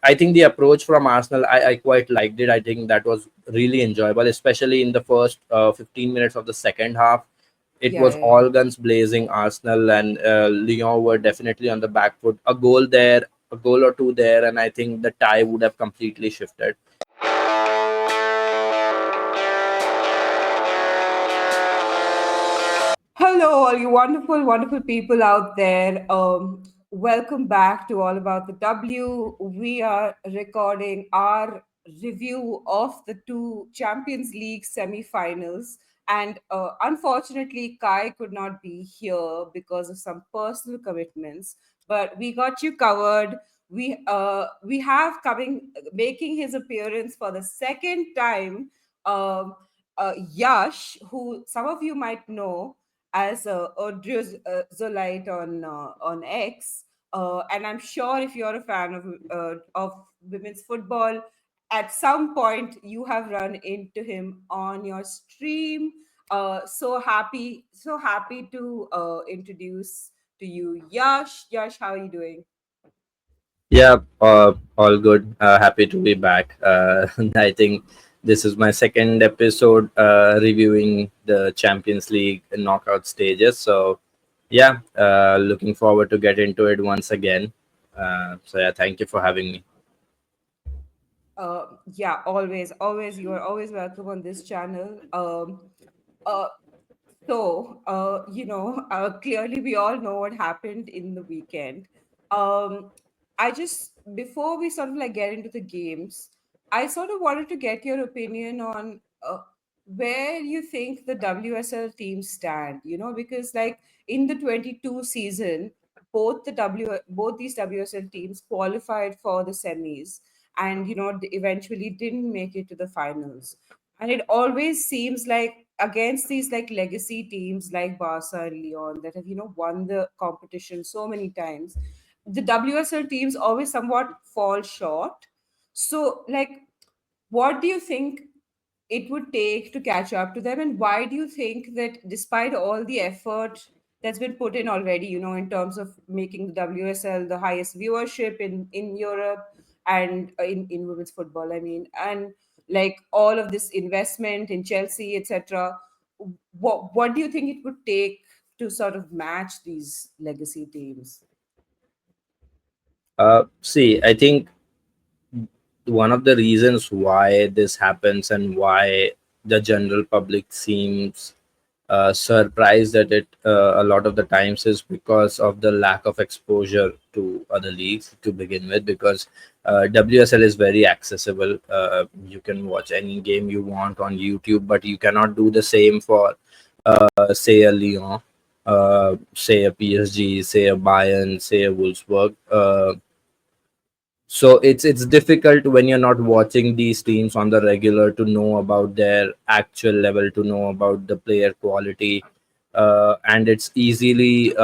I think the approach from Arsenal, I quite liked it. I think that was really enjoyable, especially in the first 15 minutes of the second half. It Yeah, was yeah, yeah. all guns blazing. Arsenal and Lyon were definitely on the back foot. A goal there, a goal or two there, and I think the tie would have completely shifted. Hello, all you wonderful, wonderful people out there. Welcome back to All About the W. We are recording our review of the two Champions League semi-finals, and unfortunately, Kai could not be here because of some personal commitments. But we got you covered. We have coming making his appearance for the second time. Yash, who some of you might know as Zolite on X, and I'm sure if you're a fan of women's football, at some point you have run into him on your stream. So happy to introduce to you, Yash. Yash, how are you doing? Yeah, all good. Happy to be back. I think this is my second episode reviewing the Champions League knockout stages. So, yeah, looking forward to get into it once again. Yeah, thank you for having me. Yeah, always, you are always welcome on this channel. Uh, clearly we all know what happened in the weekend. Um, I just, before we sort of like get into the games, I sort of wanted to get your opinion on where you think the WSL teams stand, because like in the 22 season, both these WSL teams qualified for the semis and eventually didn't make it to the finals. And it always seems like against these like legacy teams like Barca and Lyon that have won the competition so many times, the WSL teams always somewhat fall short. So like, what do you think it would take to catch up to them, and why do you think that despite all the effort that's been put in already, in terms of making the WSL the highest viewership in Europe and in women's football, I mean, and like all of this investment in Chelsea, etc., what do you think it would take to sort of match these legacy teams? See, I think one of the reasons why this happens and why the general public seems surprised at it a lot of the times is because of the lack of exposure to other leagues to begin with. Because WSL is very accessible. You can watch any game you want on YouTube, but you cannot do the same for, say, a Lyon, say a PSG, say a Bayern, say a Wolfsburg. So it's difficult when you're not watching these teams on the regular to know about their actual level, to know about the player quality, and it's easily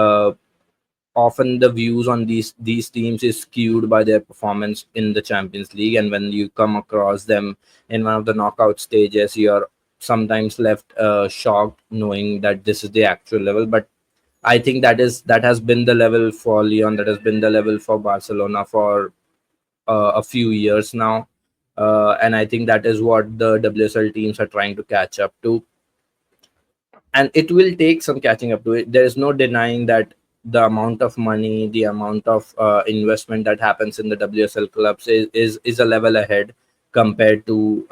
often the views on these teams is skewed by their performance in the Champions League, and when you come across them in one of the knockout stages, you're sometimes left shocked knowing that this is the actual level. But I think that has been the level for Lyon, that has been the level for Barcelona for a few years now. And I think that is what the WSL teams are trying to catch up to. And it will take some catching up to it. There is no denying that the amount of money, the amount of investment that happens in the WSL clubs is a level ahead compared to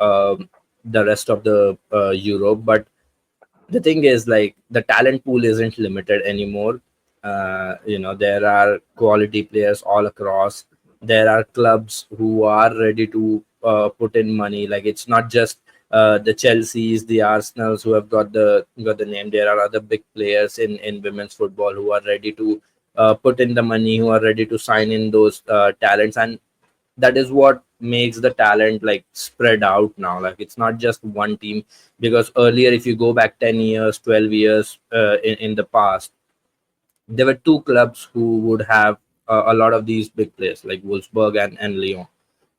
the rest of the Europe. But the thing is, like, the talent pool isn't limited anymore. There are quality players all across. There are clubs who are ready to put in money. Like, it's not just the Chelseas, the Arsenals who have got the name. There are other big players in women's football who are ready to put in the money, who are ready to sign in those talents. And that is what makes the talent like spread out now. Like, it's not just one team. Because earlier, if you go back 10 years, 12 years, in the past, there were two clubs who would have a lot of these big players like Wolfsburg and Lyon.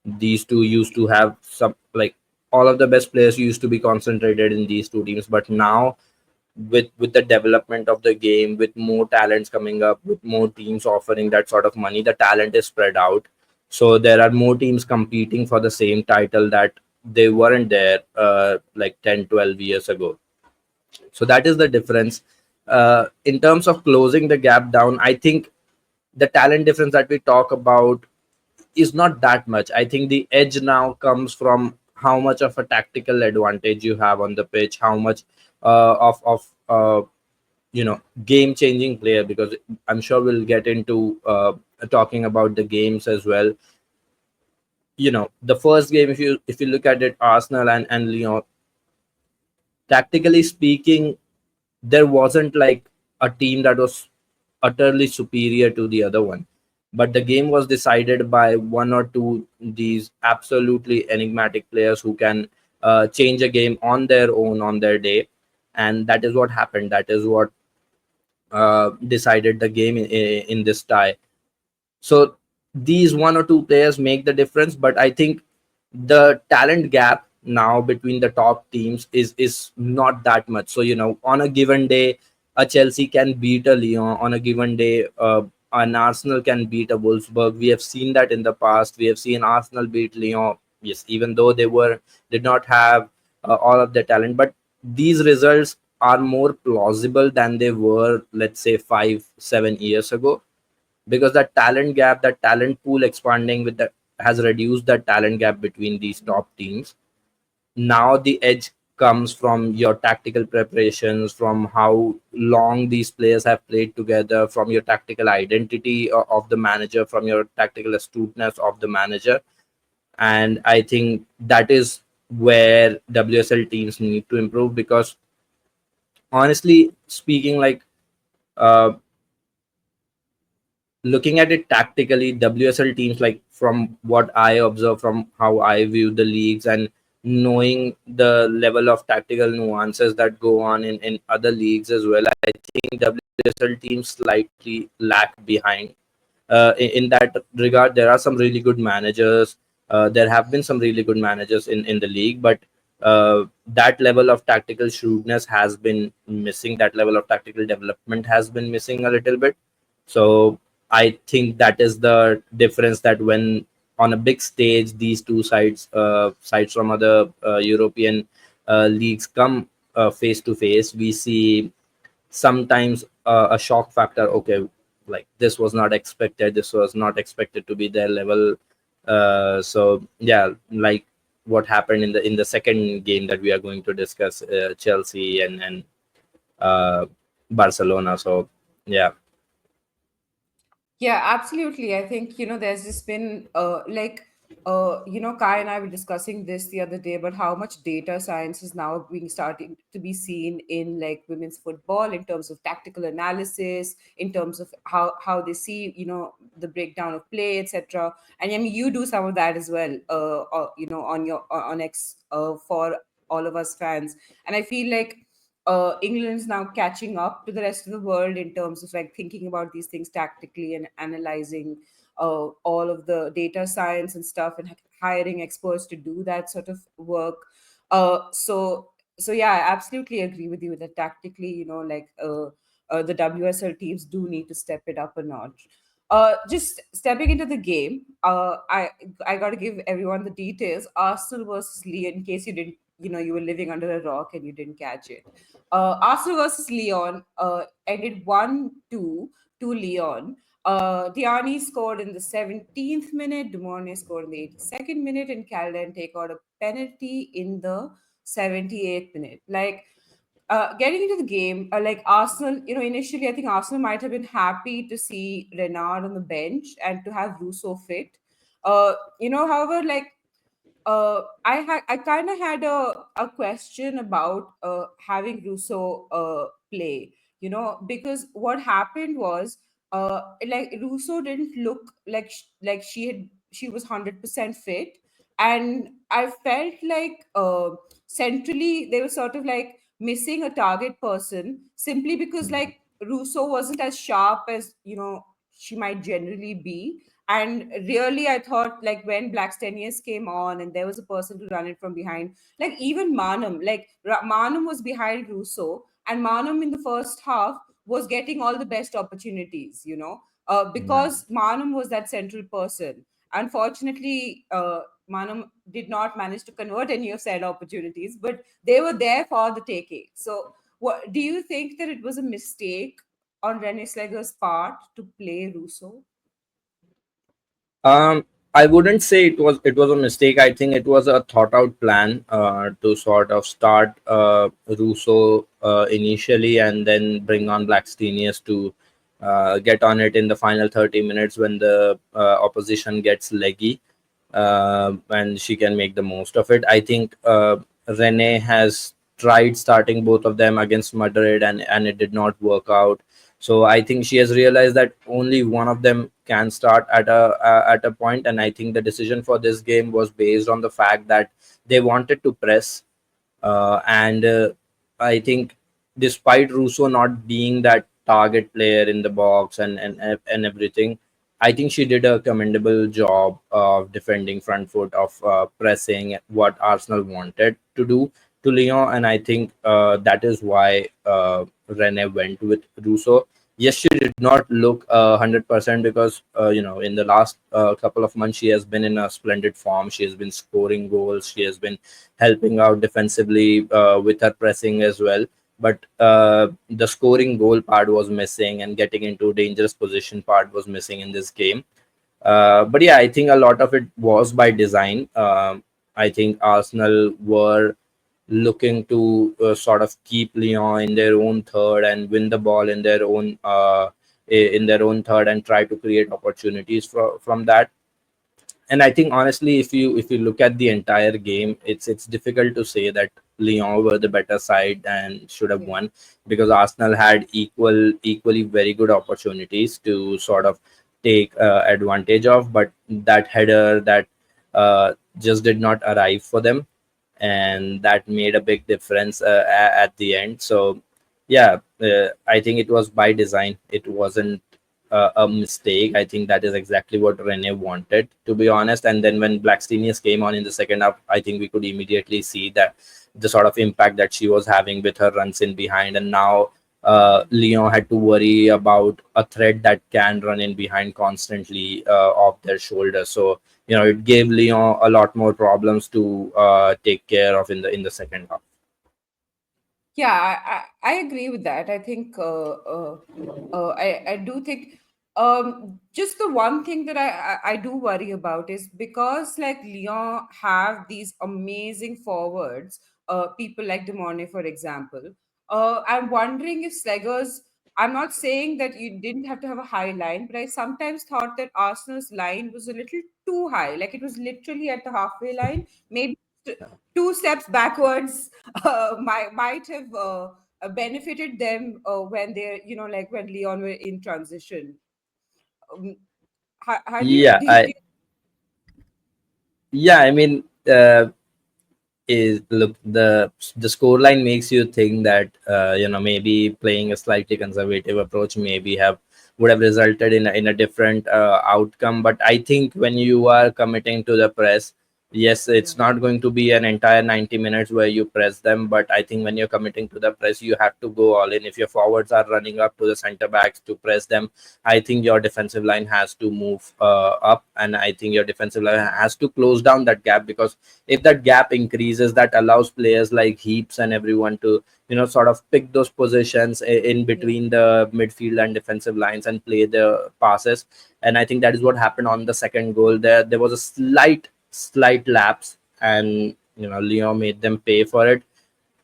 These two used to have some, like, all of the best players used to be concentrated in these two teams. But now, with the development of the game, with more talents coming up, with more teams offering that sort of money, the talent is spread out. So there are more teams competing for the same title that they weren't there like 10, 12 years ago. So that is the difference. In terms of closing the gap down, I think the talent difference that we talk about is not that much. I think the edge now comes from how much of a tactical advantage you have on the pitch, how much of game changing player, because I'm sure we'll get into talking about the games as well. The first game, if you look at it, Arsenal and Lyon, tactically speaking, there wasn't like a team that was utterly superior to the other one, but the game was decided by one or two these absolutely enigmatic players who can change a game on their own on their day. And that is what happened. That is what decided the game in this tie. So these one or two players make the difference, but I think the talent gap now between the top teams is not that much. So on a given day, a Chelsea can beat a Lyon. On a given day, an Arsenal can beat a Wolfsburg. We have seen that in the past. We have seen Arsenal beat Lyon. Yes, even though did not have all of the talent, but these results are more plausible than they were, let's say, 5, 7 years ago, because that talent gap, that talent pool expanding with that has reduced that talent gap between these top teams. Now the edge comes from your tactical preparations, from how long these players have played together, from your tactical identity of the manager, from your tactical astuteness of the manager. And I think that is where WSL teams need to improve, because honestly speaking, like, uh, looking at it tactically, WSL teams, like from what I observe, from how I view the leagues, and knowing the level of tactical nuances that go on in other leagues as well, I think WSL teams slightly lag behind. In that regard, there are some really good managers. There have been some really good managers in the league, but that level of tactical shrewdness has been missing. That level of tactical development has been missing a little bit. So I think that is the difference, that when on a big stage these two sides from other European leagues come face to face, we see sometimes a shock factor. Okay, like this was not expected to be their level. So yeah, like what happened in the second game that we are going to discuss, Chelsea and uh, Barcelona. So yeah. Yeah, absolutely. I think, there's just been Kai and I were discussing this the other day about how much data science is now being starting to be seen in like women's football in terms of tactical analysis, in terms of how they see, the breakdown of play, etc. And I mean, you do some of that as well, on your on X, for all of us fans. And I feel like England's now catching up to the rest of the world in terms of like thinking about these things tactically and analyzing all of the data science and stuff, and hiring experts to do that sort of work. So yeah, I absolutely agree with you that tactically, the WSL teams do need to step it up a notch. Just stepping into the game, I got to give everyone the details. Arsenal versus Lyon, in case you didn't, you were living under a rock and you didn't catch it. Arsenal versus Lyon ended 1-2 to Lyon. Diani scored in the 17th minute, Dumornay scored in the 82nd minute, and Calden take out a penalty in the 78th minute. Like, getting into the game, like Arsenal, initially I think Arsenal might have been happy to see Renard on the bench and to have Russo fit. However, like I kind of had a question about having Russo play, because what happened was like Russo didn't look like she was 100% fit, and I felt like centrally they were sort of like missing a target person simply because like Russo wasn't as sharp as she might generally be. And really, I thought like when Blackstenius came on and there was a person to run it from behind, like even Manum, like Manum was behind Russo, and Manum in the first half was getting all the best opportunities, Yeah. because Manum was that central person. Unfortunately, Manam did not manage to convert any of said opportunities, but they were there for the taking. So, what do you think that it was a mistake on Rene Slager's part to play Russo? Um, I wouldn't say it was a mistake. I think it was a thought out plan to sort of start Russo initially and then bring on Blackstenius to get on it in the final 30 minutes when the opposition gets leggy, and she can make the most of it. I think Rene has tried starting both of them against Madrid, and it did not work out. So I think she has realized that only one of them can start at a point, and I think the decision for this game was based on the fact that they wanted to press, and I think despite Russo not being that target player in the box and everything, I think she did a commendable job of defending front foot, of pressing what Arsenal wanted to do to Lyon, and I think that is why Rene went with Russo. Yes, she did not look 100% because in the last couple of months she has been in a splendid form. She has been scoring goals. She has been helping out defensively with her pressing as well. But the scoring goal part was missing, and getting into dangerous position part was missing in this game. But yeah, I think a lot of it was by design. I think Arsenal were looking to sort of keep Lyon in their own third and win the ball in their own third and try to create opportunities from that. And I think honestly, if you look at the entire game, it's difficult to say that Lyon were the better side and should have Yeah. won, because Arsenal had equally very good opportunities to sort of take advantage of, but that header that just did not arrive for them, and that made a big difference at the end. So yeah, I think it was by design. It wasn't a mistake. I think that is exactly what Rene wanted, to be honest. And then when Blackstenius came on in the second half, I think we could immediately see that the sort of impact that she was having with her runs in behind. And now Lyon had to worry about a threat that can run in behind constantly off their shoulders. So it gave Lyon a lot more problems to take care of in the second half. Yeah, I agree with that. I think I do think just the one thing that I do worry about is because like Lyon have these amazing forwards, people like Demornay, for example. I'm wondering if Slegers. I'm not saying that you didn't have to have a high line, but I sometimes thought that Arsenal's line was a little too high. Like it was literally at the halfway line, maybe two steps backwards might have benefited them when they're like when Leon were in transition. Um, how do you Yeah, do you I think? yeah, I mean, is look, the scoreline makes you think that maybe playing a slightly conservative approach maybe have would have resulted in a different outcome. But I think when you are committing to the press, yes, Yeah, it's not going to be an entire 90 minutes where you press them, but I think when you're committing to the press, you have to go all in. If your forwards are running up to the center backs to press them, I think your defensive line has to move up, and I think your defensive line has to close down that gap, because if that gap increases, that allows players like Heaps and everyone to sort of pick those positions in yeah, between the midfield and defensive lines and play the passes. And I think that is what happened on the second goal. There was a slight lapse, and Lyon made them pay for it.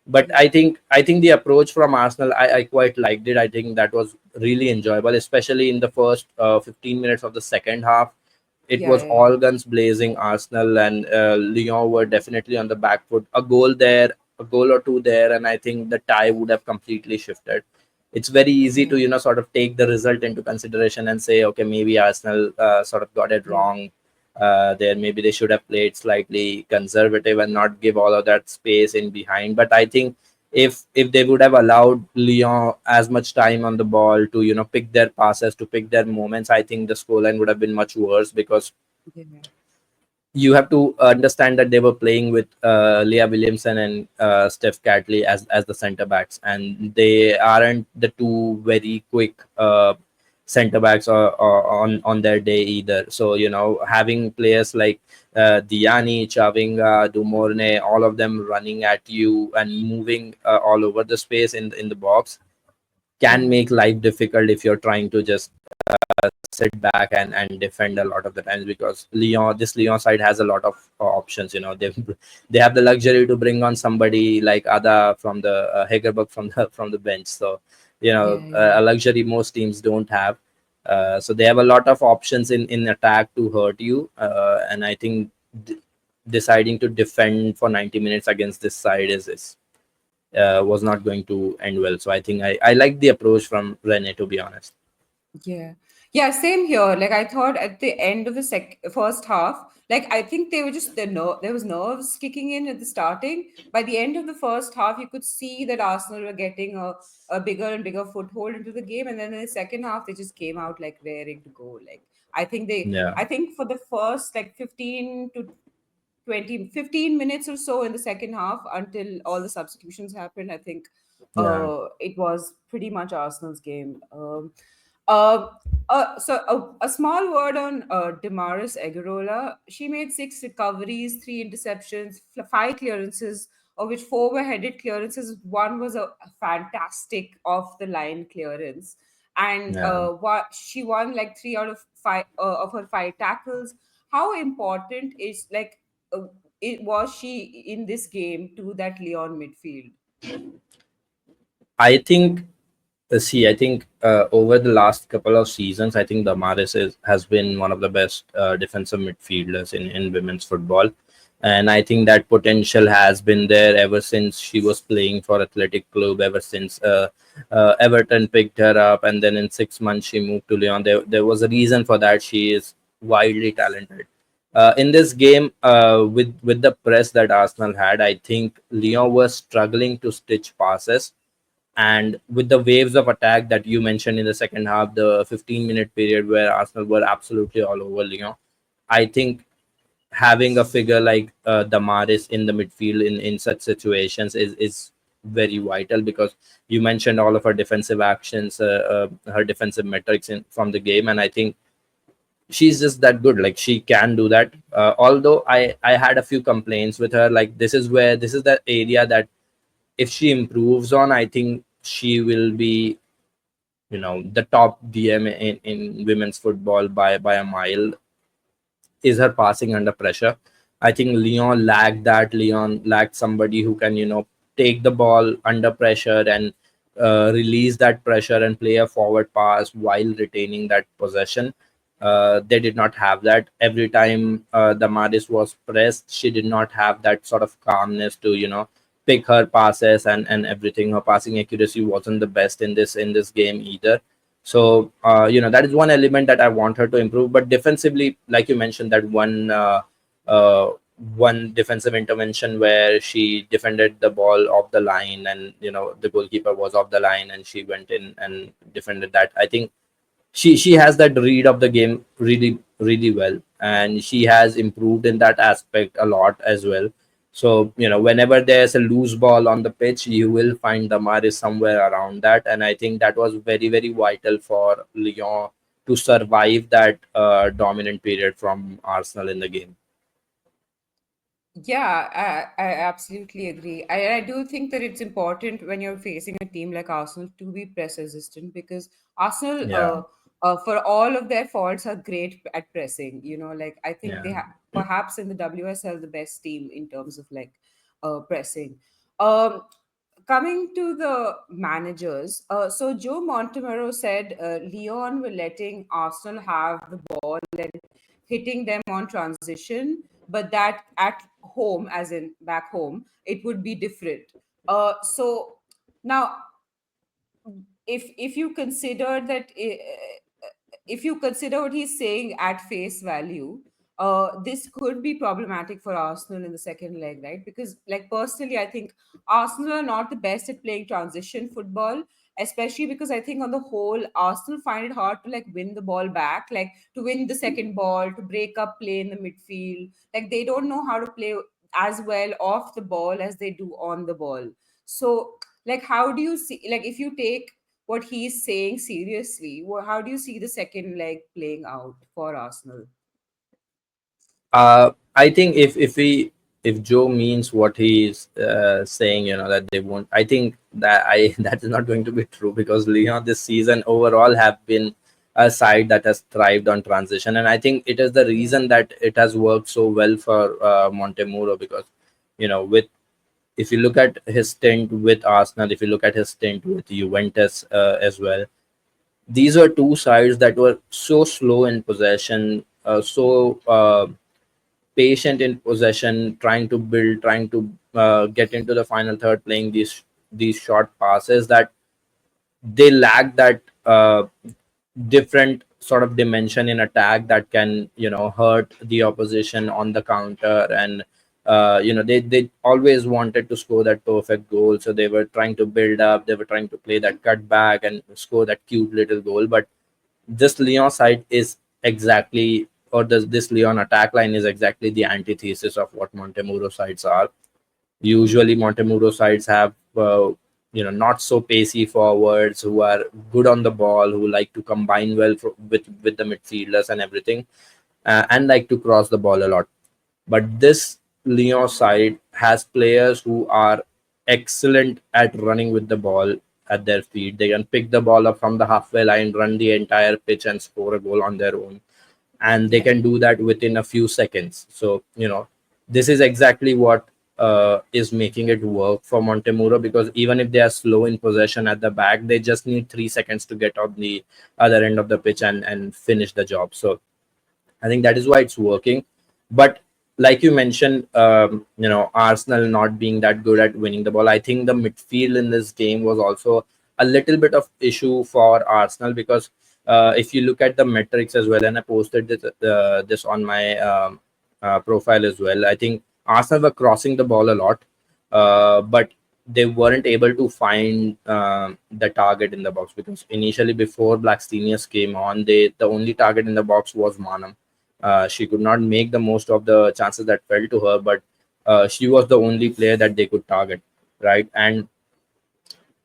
But yeah, I think the approach from Arsenal, I quite liked it. I think that was really enjoyable, especially in the first 15 minutes of the second half. It yeah, was yeah, all guns blazing. Arsenal and Lyon were definitely on the back foot. A goal there, a goal or two there, and I think the tie would have completely shifted. It's very easy to yeah, sort of take the result into consideration and say, okay, maybe Arsenal sort of got it yeah. wrong there. Maybe they should have played slightly conservative and not give all of that space in behind. But I think if they would have allowed Lyon as much time on the ball to pick their passes, to pick their moments, I think the scoreline would have been much worse, because Yeah. you have to understand that they were playing with Leah Williamson and Steph Catley as the center backs, and they aren't the two very quick center backs on their day either. So having players like Diani, Chavinga, Dumornay, all of them running at you and moving all over the space in the box can Hmm. make life difficult if you're trying to just sit back and defend a lot of the times, because Lyon side has a lot of options. They have the luxury to bring on somebody like Ada from the Hegerberg from the bench. So Yeah, yeah. a luxury most teams don't have. So they have a lot of options in attack to hurt you, and I think deciding to defend for 90 minutes against this side is was not going to end well. So I think I like the approach from Rene, to be honest. Yeah. Yeah, same here. Like I thought at the end of the first half, like I think they were just there was nerves kicking in at the starting. By the end of the first half, you could see that Arsenal were getting a bigger and bigger foothold into the game. And then in the second half, they just came out like raring to go. Like Yeah, I think for the first like 15 to 20, 15 minutes or so in the second half until all the substitutions happened, I think yeah, it was pretty much Arsenal's game. uh, a small word on Damaris Egarola. She made 6 recoveries, 3 interceptions, 5 clearances, of which 4 were headed clearances. One was a fantastic off the line clearance, and yeah. she won like 3 out of 5 of her 5 tackles. How important is uh, was she in this game to that Lyon midfield? I think I think over the last couple of seasons, I think Damaris has been one of the best defensive midfielders in women's football, and I think that potential has been there ever since she was playing for Athletic Club. Ever since Everton picked her up, and then in 6 months she moved to Lyon. There was a reason for that. She is wildly talented. In this game, with the press that Arsenal had, I think Lyon was struggling to stitch passes, and with the waves of attack that you mentioned in the second half, the 15-minute period where Arsenal were absolutely all over Lyon, I think having a figure like Damaris in the midfield in such situations is very vital, because you mentioned all of her defensive actions, her defensive metrics from the game, and I think she's just that good. Like, she can do that. Although I had a few complaints with her, like this is the area that if she improves on, I think she will be, the top DM in women's football by a mile, is her passing under pressure. I think Lyon lacked that. Lyon lacked somebody who can, take the ball under pressure and release that pressure and play a forward pass while retaining that possession. They did not have that. Every time the Maris was pressed, she did not have that sort of calmness to, pick her passes and everything. Her passing accuracy wasn't the best in this game either. So that is one element that I want her to improve. But defensively, like you mentioned, that uh, one defensive intervention where she defended the ball off the line, and the goalkeeper was off the line, and she went in and defended that. I think she has that read of the game really really well, and she has improved in that aspect a lot as well. So whenever there's a loose ball on the pitch, you will find Damaris somewhere around that, and I think that was very very vital for Lyon to survive that dominant period from Arsenal in the game. Yeah, I absolutely agree. I do think that it's important when you're facing a team like Arsenal to be press resistant, because Arsenal, Yeah, for all of their faults, are great at pressing. Like I think yeah. they perhaps in the WSL the best team in terms of like pressing. Um, Coming to the managers, so Joe Montemero said Leon were letting Arsenal have the ball and hitting them on transition, but that at home, as in back home, it would be different. So now, if you consider that if you consider what he's saying at face value, this could be problematic for Arsenal in the second leg, right? Because, like, personally, I think Arsenal are not the best at playing transition football, especially because I think on the whole, Arsenal find it hard to like win the ball back, like to win the second ball, to break up play in the midfield. Like, they don't know how to play as well off the ball as they do on the ball. So, like, how do you see, like, if you take what he's saying seriously. How do you see the second leg playing out for Arsenal? I think if Joe means what he's saying, that they won't. I think that I that is not going to be true, because Lyon this season overall have been a side that has thrived on transition, and I think it is the Yeah. reason that it has worked so well for Montemuro, because with if you look at his stint with Arsenal, if you look at his stint with Juventus as well, these were two sides that were so slow in possession, so patient in possession, trying to build, trying to get into the final third, playing these short passes, that they lack that different sort of dimension in attack that can hurt the opposition on the counter. And they always wanted to score that perfect goal, so they were trying to build up, they were trying to play that cut back and score that cute little goal. But this Lyon side is exactly, or this Lyon attack line is exactly the antithesis of what Montemuro sides are. Usually, Montemuro sides have not so pacey forwards who are good on the ball, who like to combine well with the midfielders and everything, and like to cross the ball a lot. But this Lyon side has players who are excellent at running with the ball at their feet. They can pick the ball up from the halfway line, run the entire pitch, and score a goal on their own. And they Yeah. can do that within a few seconds. So, this is exactly what is making it work for Montemuro, because even if they are slow in possession at the back, they just need 3 seconds to get on the other end of the pitch and finish the job. So, I think that is why it's working. But like you mentioned, Arsenal not being that good at winning the ball. I think the midfield in this game was also a little bit of issue for Arsenal, because if you look at the metrics as well, and I posted this on my profile as well. I think Arsenal were crossing the ball a lot, but they weren't able to find the target in the box, because initially before Blackstenius came on, the only target in the box was Manam. She could not make the most of the chances that fell to her, but she was the only player that they could target, right? And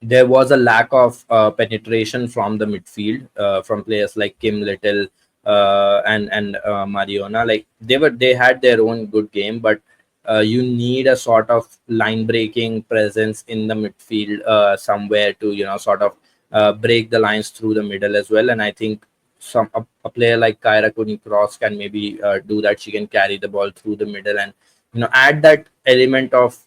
there was a lack of penetration from the midfield, from players like Kim Little and Mariona. Like they had their own good game, but you need a sort of line breaking presence in the midfield somewhere to sort of break the lines through the middle as well. And I think a player like Kyra Cooney Cross can maybe do that. She can carry the ball through the middle and add that element of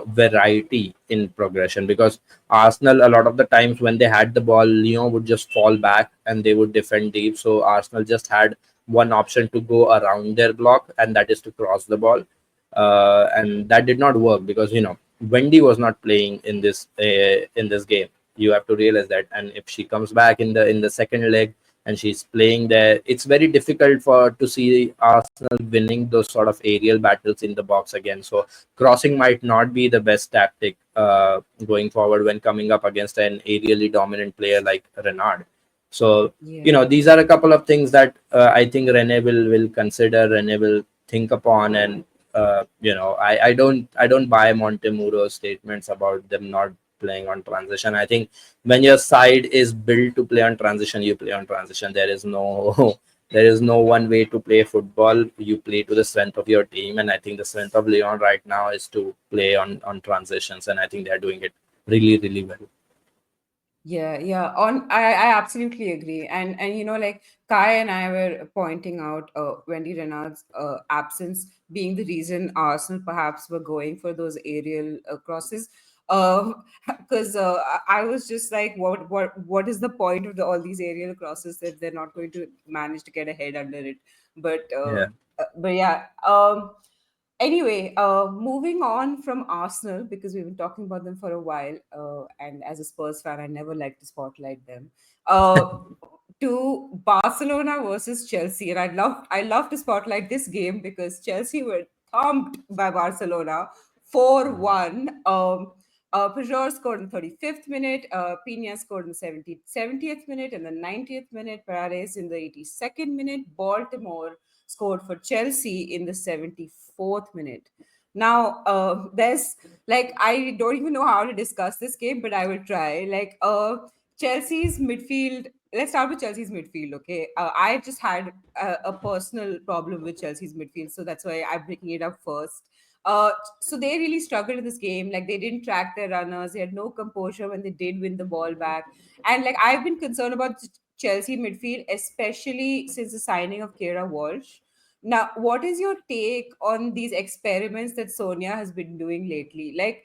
variety in progression, because Arsenal, a lot of the times when they had the ball, Lyon would just fall back and they would defend deep. So Arsenal just had one option to go around their block, and that is to cross the ball. And that did not work, because Wendy was not playing in this game. You have to realize that. And if she comes back in the second leg and she's playing there, it's very difficult for to see Arsenal winning those sort of aerial battles in the box again. So crossing might not be the best tactic going forward when coming up against an aerially dominant player like Renard. So Yeah. these are a couple of things that I think Rene will consider, Rene will think upon. And I don't buy Montemuro's statements about them not playing on transition. I think when your side is built to play on transition, you play on transition. There is no there is no one way to play football. You play to the strength of your team, and I think the strength of Lyon right now is to play on transitions, and I think they're doing it really, really well. Yeah, yeah. I absolutely agree. And like Kai and I were pointing out Wendy Renard's absence being the reason Arsenal perhaps were going for those aerial crosses. Because I was just like, what is the point of all these aerial crosses if they're not going to manage to get a head under it? But Yeah, but yeah. Anyway, moving on from Arsenal, because we've been talking about them for a while, and as a Spurs fan, I never like to spotlight them. To Barcelona versus Chelsea, and I love to spotlight this game because Chelsea were thumped by Barcelona 4-1. Pujol scored in the 35th minute, Pina scored in the 70th minute, and the 90th minute, Paredes in the 82nd minute, Baltimore scored for Chelsea in the 74th minute. Now, there's like, I don't even know how to discuss this game, but I will try. Like, Chelsea's midfield. Let's start with Chelsea's midfield. Okay, I just had a personal problem with Chelsea's midfield, so that's why I'm breaking it up first. Uh, so they really struggled in this game. Like they didn't track their runners. They had no composure when they did win the ball back. And like I've been concerned about Chelsea midfield, especially since the signing of Kira Walsh. Now, what is your take on these experiments that Sonia has been doing lately? Like,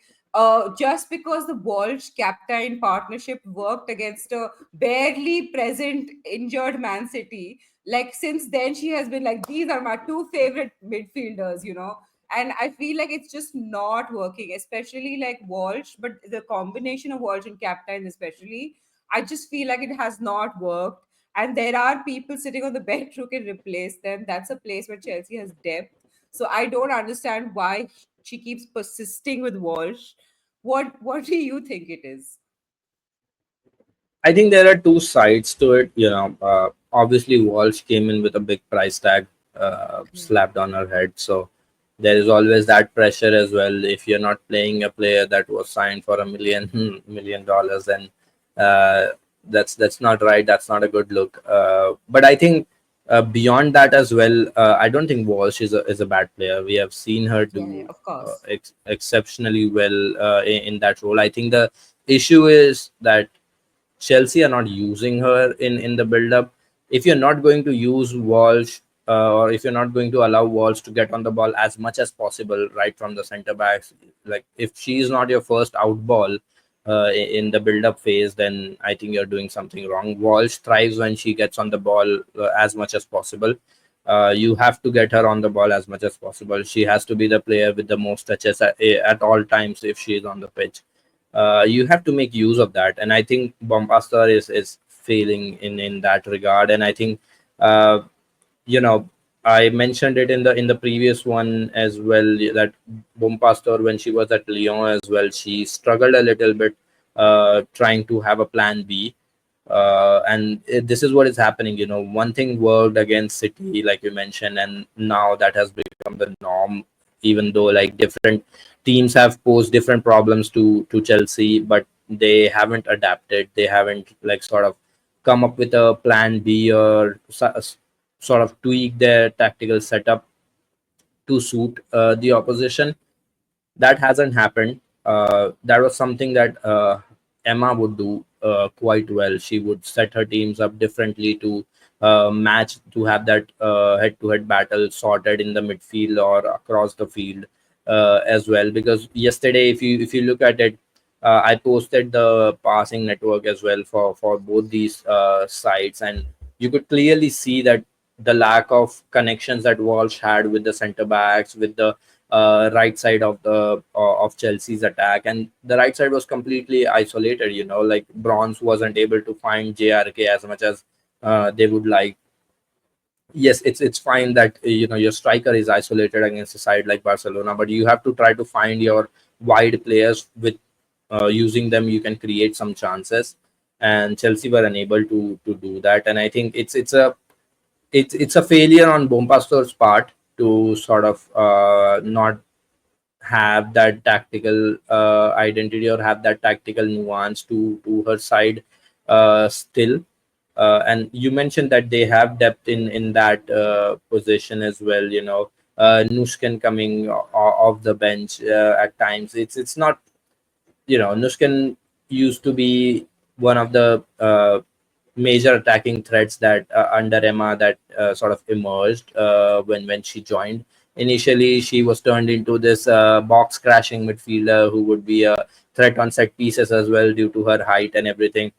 just because the Walsh captain partnership worked against a barely present injured Man City, like since then she has been like, these are my two favorite midfielders, you know. And I feel like it's just not working, especially like Walsh, but the combination of Walsh and captain, especially, I just feel like it has not worked. And there are people sitting on the bench who can replace them. That's a place where Chelsea has depth. So I don't understand why she keeps persisting with Walsh. What do you think it is? I think there are two sides to it. Obviously, Walsh came in with a big price tag slapped on her head, so there is always that pressure as well. If you're not playing a player that was signed for $1 million, then uh, that's not right. That's not a good look. But I think beyond that as well, I don't think Walsh is a bad player. We have seen her Yeah, yeah, do of course. exceptionally well in that role. I think the issue is that Chelsea are not using her in the build up. If you're not going to use Walsh, or if you're not going to allow Walsh to get on the ball as much as possible right from the center backs, like if she is not your first out ball in the build up phase, then I think you're doing something wrong. Walsh thrives when she gets on the ball as much as possible. You have to get her on the ball as much as possible. She has to be the player with the most touches at all times if she is on the pitch. You have to make use of that, and I think Bombastar is failing in that regard. And I think uh, you know I mentioned it in the previous one as well, that Bombastar, when she was at Lyon as well, she struggled a little bit trying to have a plan B. This is what is happening. One thing worked against City, like you mentioned, and now that has become the norm. Even though like different teams have posed different problems to Chelsea, but they haven't adapted. They haven't like sort of come up with a plan B, or sort of tweak their tactical setup to suit the opposition. That hasn't happened. That was something that Emma would do quite well. She would set her teams up differently to match, to have that head-to-head battle sorted in the midfield or across the field as well. Because yesterday, if you look at it, I posted the passing network as well for both these sides, and you could clearly see that the lack of connections that Walsh had with the center backs, with the right side of Chelsea's attack, and the right side was completely isolated. Like Bronze wasn't able to find JRK as much as they would like. Yes, it's fine that your striker is isolated against a side like Barcelona, but you have to try to find your wide players. With using them, you can create some chances, and Chelsea were unable to do that. And I think it's a failure on Bompastor's part to sort of not have that tactical identity, or have that tactical nuance to her side still. And you mentioned that they have depth in that position as well. Nushkan coming off the bench at times. It's not, Nushkan used to be one of the major attacking threats that under Emma, that sort of emerged when she joined. Initially, she was turned into this box crashing midfielder who would be a threat on set pieces as well, due to her height and everything.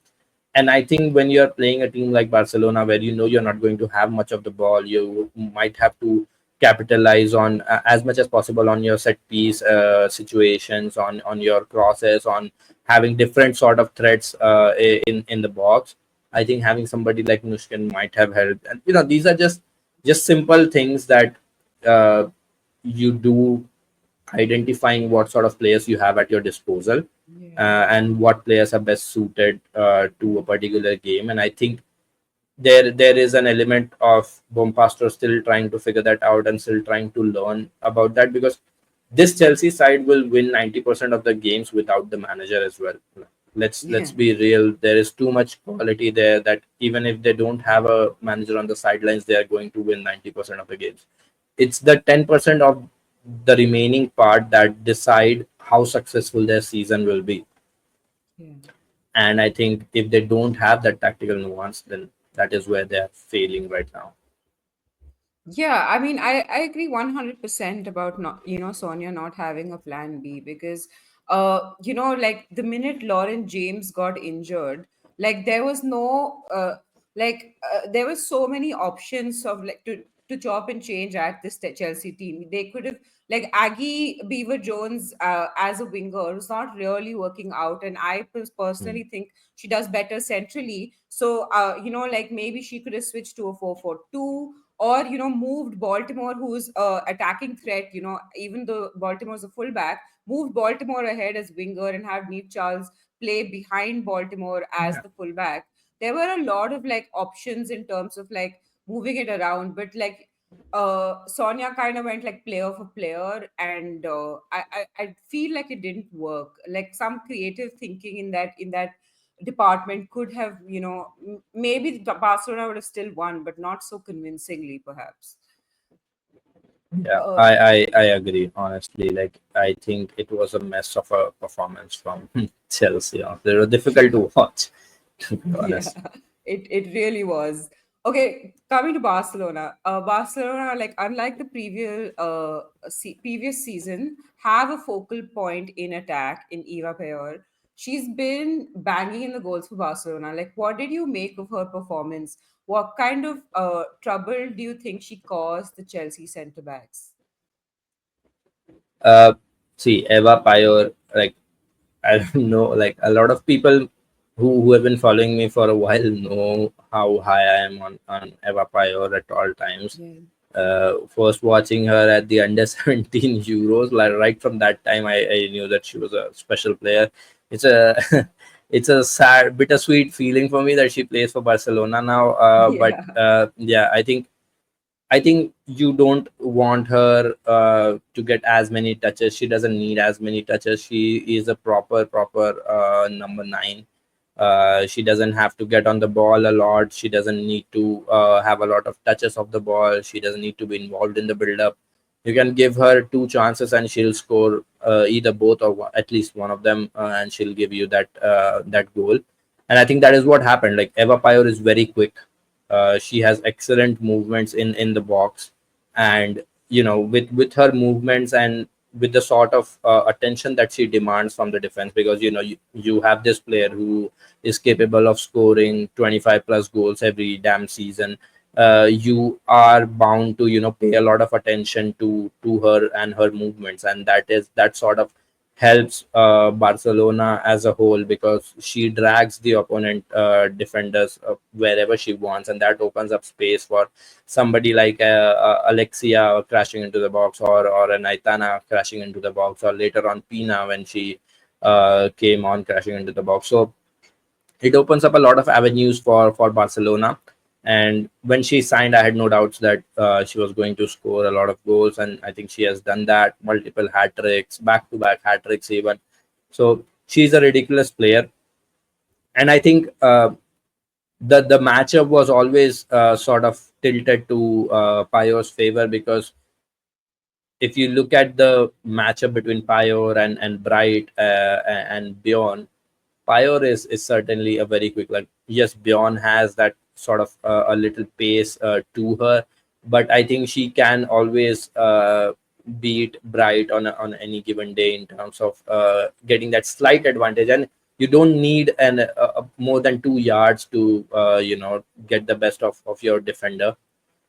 And I think when you're playing a team like Barcelona, where you're not going to have much of the ball, you might have to capitalize on as much as possible on your set piece situations, on your crosses, on having different sort of threats in the box. I think having somebody like Nushkin might have helped. And these are just simple things that uh, you do, identifying what sort of players you have at your disposal, Yeah. and what players are best suited to a particular game. And I think there is an element of Bompastor still trying to figure that out, and still trying to learn about that, because this Chelsea side will win 90% of the games without the manager as well. let's Yeah. be real. There is too much quality there that even if they don't have a manager on the sidelines, they are going to win 90% of the games. It's the 10% of the remaining part that decide how successful their season will be. Yeah. And I think if they don't have that tactical nuance, then that is where they are failing right now. Yeah, I mean, I agree 100% about not, Sonia not having a plan B because, like the minute Lauren James got injured, like there was no, there was so many options of like to chop and change at this Chelsea team. They could have like Aggie Beaver Jones as a winger was not really working out, and I Mm. personally think she does better centrally. So, like maybe she could have switched to a 4-4-2, or moved Baltimore, who's attacking threat, even though Baltimore's a fullback, moved Baltimore ahead as winger and have Neil Charles play behind Baltimore as Yeah, the fullback. There were a lot of like options in terms of like moving it around, but like Sonia kind of went like player for player, and I feel like it didn't work. Like some creative thinking in that department could have, maybe the Barcelona would have still won, but not so convincingly, perhaps. yeah, Uh, I agree. Honestly, like I think it was a mess of a performance from Chelsea. They were difficult to watch, to be yeah, honest. it really was. Okay, coming to Barcelona. Barcelona, like unlike the previous season, have a focal point in attack in Eva Peor. She's been banging in the goals for Barcelona. Like, what did you make of her performance? What kind of trouble do you think she caused the Chelsea centre backs? Uh, See, Eva Payor, like I don't know, like a lot of people who have been following me for a while know how high I am on Eva Payor at all times. Yeah. First watching her at the under 17 Euros, like right from that time, I knew that she was a special player. It's a it's a sad, bittersweet feeling for me that she plays for Barcelona now. But Yeah. yeah, I think you don't want her to get as many touches. She doesn't need as many touches. She is a proper number nine. She doesn't have to get on the ball a lot. She doesn't need to have a lot of touches of the ball. She doesn't need to be involved in the build up. You can give her two chances and she'll score either both or at least one of them, and she'll give you that goal. And I think that is what happened. Like Eva Payor is very quick. She has excellent movements in the box, and with her movements and with the sort of attention that she demands from the defense, because you have this player who is capable of scoring 25 plus goals every damn season. You are bound to pay a lot of attention to her and her movements, and that sort of helps Barcelona as a whole, because she drags the opponent defenders wherever she wants, and that opens up space for somebody like Alexia crashing into the box, or an Aitana crashing into the box, or later on Pina when she came on crashing into the box. So it opens up a lot of avenues for Barcelona. And when she signed, I had no doubts that she was going to score a lot of goals, and I think she has done that. Multiple hat tricks, back to back hat tricks, even. So she's a ridiculous player, and I think the matchup was always sort of tilted to Payo's favor, because if you look at the matchup between Payor and Bright and Bjorn, Pyor is certainly a very quick. Like yes, Bjorn has that sort of a little pace to her, but I think she can always beat Bright on any given day in terms of getting that slight advantage. And you don't need more than 2 yards to get the best of your defender.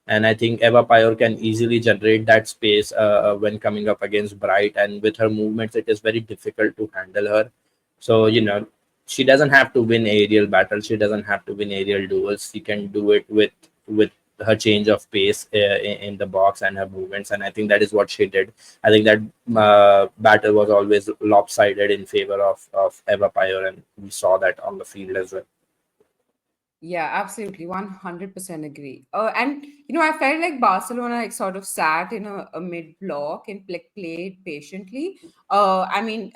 And I think Eva Payor can easily generate that space when coming up against Bright, and with her movements, it is very difficult to handle her. So she doesn't have to win aerial battles. She doesn't have to win aerial duels. She can do it with her change of pace in the box and her movements, and I think that is what she did. I think that battle was always lopsided in favor of Eva Payor, and we saw that on the field as well. Yeah, absolutely. 100% agree. And, I felt like Barcelona like sort of sat in a mid block and played patiently. I mean,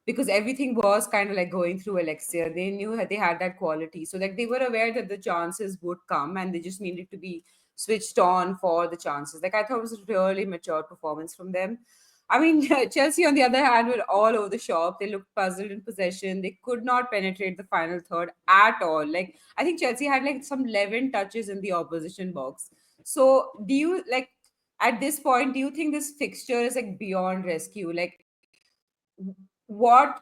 because everything was kind of like going through Alexia. They knew that they had that quality. So like they were aware that the chances would come and they just needed to be switched on for the chances. Like I thought it was a really mature performance from them. I mean, Chelsea, on the other hand, were all over the shop. They looked puzzled in possession. They could not penetrate the final third at all. Like, I think Chelsea had like some 11 touches in the opposition box. So, do you like at this point, do you think this fixture is like beyond rescue? Like, what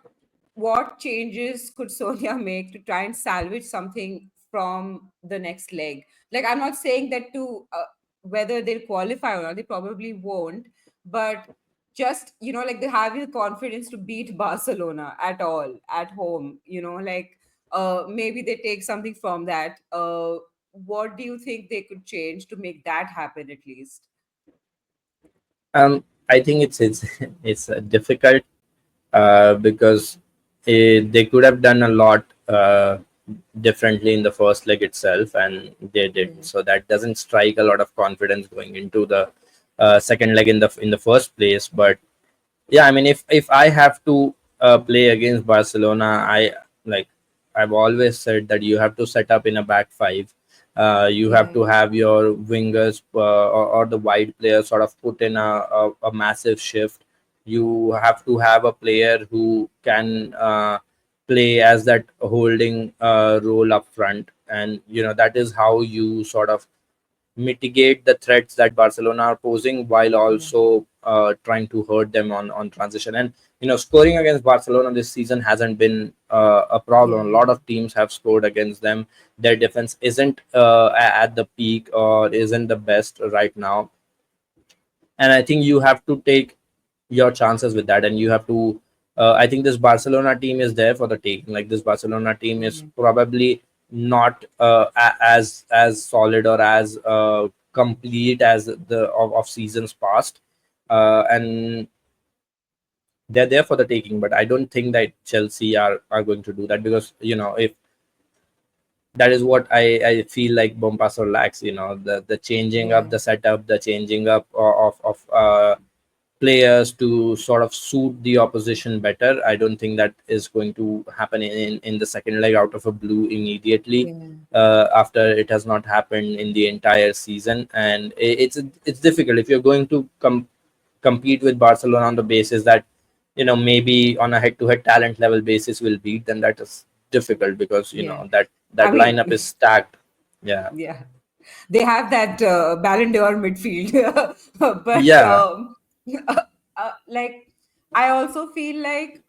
what changes could Sonia make to try and salvage something from the next leg? Like, I'm not saying that to whether they'll qualify or not, they probably won't, but just, like they have the confidence to beat Barcelona at all at home, like maybe they take something from that. What do you think they could change to make that happen at least? I think it's it's difficult because they could have done a lot differently in the first leg itself, and they didn't. Yeah. So that doesn't strike a lot of confidence going into the second leg in the first place. But yeah, I mean, if I have to play against Barcelona, like I've always said that you have to set up in a back five. You have Yeah. to have your wingers or the wide players sort of put in a massive shift. You have to have a player who can play as that holding role up front, and that is how you sort of mitigate the threats that Barcelona are posing while Yeah. also trying to hurt them on transition. And scoring against Barcelona this season hasn't been a problem. A lot Yeah. of teams have scored against them. Their defense isn't at the peak or isn't the best right now, and I think you have to take your chances with that, and you have to I think this Barcelona team is there for the taking. Like, this Barcelona team is Yeah. probably not as solid or as complete as of seasons past, and they're there for the taking. But I don't think that Chelsea are going to do that, because if that is what I feel like Bompasso lacks. The changing up Yeah. the setup, the changing up of players to sort of suit the opposition better. I don't think that is going to happen in the second leg out of a blue immediately, Yeah. after it has not happened in the entire season. And it's difficult if you're going to compete with Barcelona on the basis that maybe on a head-to-head talent level basis will beat. Then that is difficult, because Yeah. that I lineup is mean, stacked. Yeah. yeah, they have that Ballon d'Or midfield, but Yeah. like I also feel like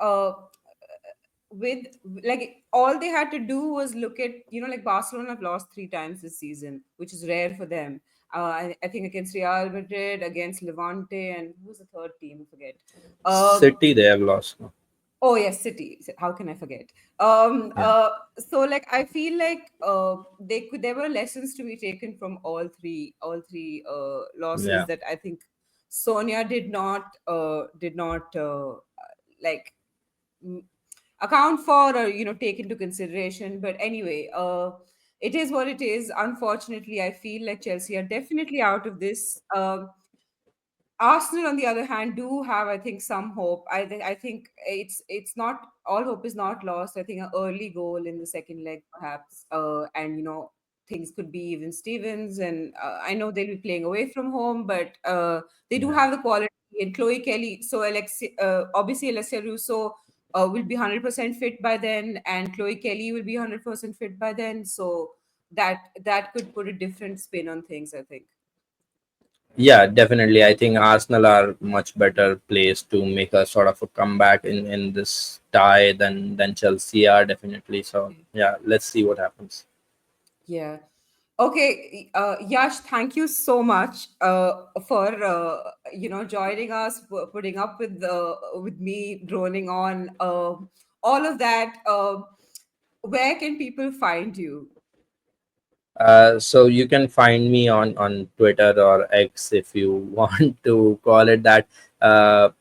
with like all they had to do was look at like Barcelona have lost three times this season, which is rare for them. I think against Real Madrid, against Levante, and who was the third team? I forget. Um, City, they have lost. No? Oh yes, City. How can I forget? Yeah. So like I feel like there were lessons to be taken from all three losses Yeah. that I think Sonia did not like mm, account for or take into consideration. But anyway, it is what it is. Unfortunately, I feel like Chelsea are definitely out of this. Arsenal, on the other hand, do have, I think, some hope. I think it's not all hope is not lost. I think an early goal in the second leg, perhaps, and things could be even Stevens. And I know they'll be playing away from home, but they do Yeah. have the quality. And Chloe Kelly, so obviously Alessia Russo will be 100% fit by then, and Chloe Kelly will be 100% fit by then. So that could put a different spin on things, I think. Yeah, definitely. I think Arsenal are much better placed to make a sort of a comeback in this tie than Chelsea are, definitely. So yeah, let's see what happens. Yeah. Okay, Yash, thank you so much for joining us, for putting up with me droning on, all of that. Where can people find you? So you can find me on Twitter or X, if you want to call it that. I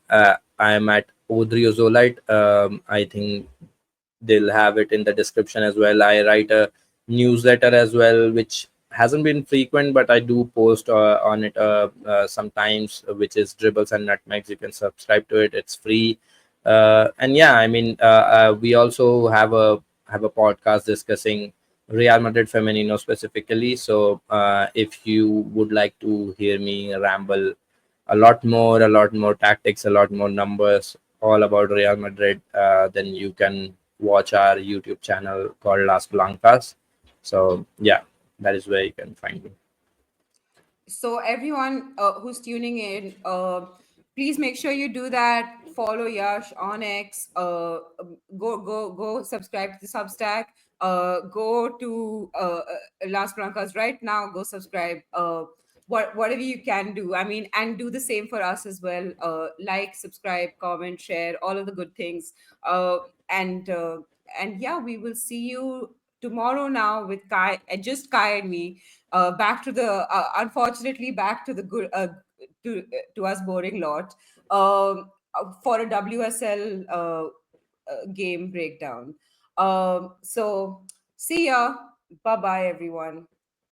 am at Odriozolite. I think they'll have it in the description as well. I write a newsletter as well, which hasn't been frequent, but I do post on it sometimes, which is Dribbles and Nutmegs. You can subscribe to it, it's free. And yeah, I mean, we also have a podcast discussing Real Madrid Femenino specifically. So if you would like to hear me ramble a lot more tactics, a lot more numbers, all about Real Madrid, then you can watch our YouTube channel called Las Blancas. So yeah, that is where you can find me. So everyone who's tuning in, please make sure you do that. Follow Yash on X. Go subscribe to the Substack. Go to Las Blancas right now. Go subscribe. Whatever you can do. I mean, and do the same for us as well. Like, subscribe, comment, share, all of the good things. And yeah, we will see you tomorrow now with Kai, just Kai and me, back to the unfortunately back to the good to us boring lot, for a WSL game breakdown. So see ya. Bye bye, everyone.